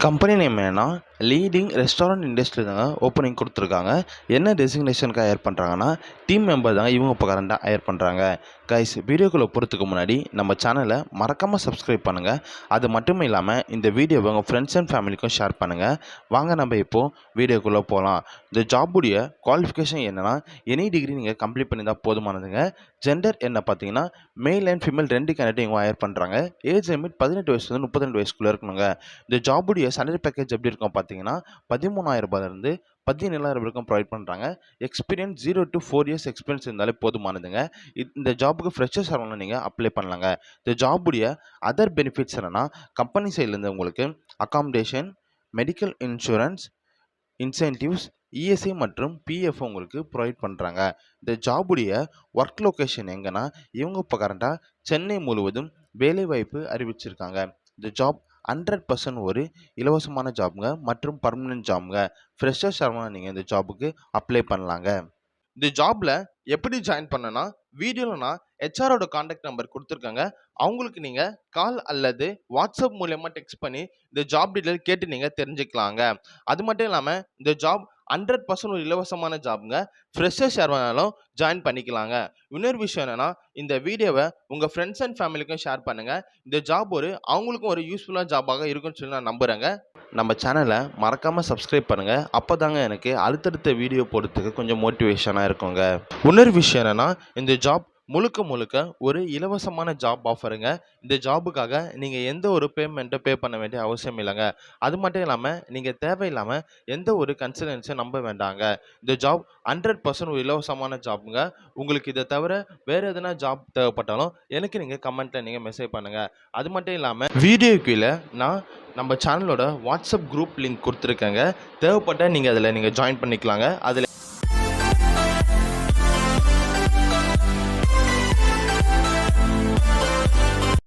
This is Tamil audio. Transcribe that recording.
கம்பெனி நேம் என்னன்னா லீடிங் ரெஸ்டாரண்ட் இண்டஸ்ட்ரி தாங்க ஓப்பனிங் கொடுத்துருக்காங்க. என்ன டெசிக்னேஷனுக்கு ஹையர் பண்ணுறாங்கன்னா டீம் மெம்பர் தாங்க இவங்க இப்போ கரண்டாக ஹையர் பண்ணுறாங்க. கைஸ், வீடியோக்குள்ளே போகிறதுக்கு முன்னாடி நம்ம சேனலை மறக்காமல் சப்ஸ்கிரைப் பண்ணுங்கள். அது மட்டும் இல்லாமல் இந்த வீடியோவை உங்கள் ஃப்ரெண்ட்ஸ் அண்ட் ஃபேமிலிக்கும் ஷேர் பண்ணுங்கள். வாங்க நம்ம இப்போது வீடியோக்குள்ளே போகலாம். இந்த ஜாபுடைய குவாலிஃபிகேஷன் என்னென்னா எனி டிகிரி நீங்கள் கம்ப்ளீட் பண்ணி தான் போதுமானதுங்க. ஜெண்டர் என்ன பார்த்தீங்கன்னா மேல் அண்ட் ஃபீமேல் 2 கேண்டிடேட் இவங்க ஹையர் பண்ணுறாங்க. ஏஜ் லிமிட் 18 வயசுலேருந்து 32 வயசுக்குள்ளே இருக்கணுங்க. இந்த ஜாபுடைய சேலரி பேக்கேஜ் எப்படி இருக்கும் பார்த்தீங்கன்னா 13,000 17,000 வரைக்கும் ப்ரொவைட் பண்ணுறாங்க. எக்ஸ்பீரியன்ஸ் 0 to 4 years எக்ஸ்பீரியன்ஸ் இருந்தாலே போதுமானதுங்க. இந்த ஜாபுக்கு ஃப்ரெஷர்ஸ் ஆகணும்னு நீங்கள் அப்ளை பண்ணலாங்க. இந்த ஜாபுடைய அதர் பெனிஃபிட்ஸ் என்னென்னா கம்பெனி சைட்லேருந்து உங்களுக்கு accommodation, medical insurance, incentives, ESI மற்றும் பிஎஃப் உங்களுக்கு ப்ரொவைட் பண்ணுறாங்க. இந்த ஜாபுடைய ஒர்க் லொக்கேஷன் எங்கன்னா இவங்க இப்போ கரண்டாக சென்னை முழுவதும் வேலைவாய்ப்பு அறிவிச்சிருக்காங்க. இந்த ஜாப் 100% ஒரு இலவசமான ஜாப்புங்க மற்றும் பர்மனெண்ட் ஜாப்புங்க. ஃப்ரெஷர்ஸ் ஆகணும்னா நீங்கள் இந்த ஜாபுக்கு அப்ளை பண்ணலாங்க. இந்த ஜாப்ல எப்படி ஜாயின் பண்ணனா வீடியோவில் நான் ஹெச்ஆரோட கான்டாக்ட் நம்பர் கொடுத்துருக்காங்க. அவங்களுக்கு நீங்கள் கால் அல்லது வாட்ஸ்அப் மூலயமா டெக்ஸ்ட் பண்ணி இந்த ஜாப் டீட்டெயில் கேட்டு நீங்கள் தெரிஞ்சுக்கலாங்க. அது மட்டும் இல்லாமல் இந்த ஜாப் 100% ஒரு இலவசமான ஜாப்புங்க. ஃப்ரெஷர்ஸ் யார் வேணாலும் ஜாயின் பண்ணிக்கலாங்க. இன்னொரு விஷயம் என்னன்னா இந்த வீடியோவை உங்கள் ஃப்ரெண்ட்ஸ் அண்ட் ஃபேமிலிக்கும் ஷேர் பண்ணுங்கள். இந்த ஜாப் அவங்களுக்கும் ஒரு யூஸ்ஃபுல்லான ஜாபாக இருக்குன்னு சொல்லி நான் நம்புகிறேங்க. நம்ம சேனலை மறக்காமல் சப்ஸ்கிரைப் பண்ணுங்கள். அப்போ தாங்க எனக்கு அடுத்தடுத்த வீடியோ போடுறதுக்கு கொஞ்சம் மோட்டிவேஷனாக இருக்குங்க. இன்னொரு விஷயம் என்னென்னா இந்த ஜாப் முழுக்க ஒரு இலவசமான ஜாப் ஆஃபருங்க. இந்த ஜாபுக்காக நீங்கள் எந்த ஒரு பேமெண்ட்டை பே பண்ண வேண்டிய அவசியம் இல்லைங்க. அது மட்டும் இல்லாமல் நீங்கள் தேவையில்லாமல் எந்த ஒரு கன்சல்டன்ஸையும் நம்ப வேண்டாங்க. இந்த ஜாப் 100% ஒரு இலவசமான ஜாப்புங்க. உங்களுக்கு இதை தவிர வேறு எதனா ஜாப் தேவைப்பட்டாலும் எனக்கு நீங்கள் கமெண்ட்டில் நீங்கள் மெசேஜ் பண்ணுங்கள். அது மட்டும் இல்லாமல் வீடியோ கீழே நான் நம்ம சேனலோட வாட்ஸ்அப் குரூப் லிங்க் கொடுத்துருக்கேங்க. தேவைப்பட்டால் நீங்கள் அதில் ஜாயின் பண்ணிக்கலாங்க. அதில்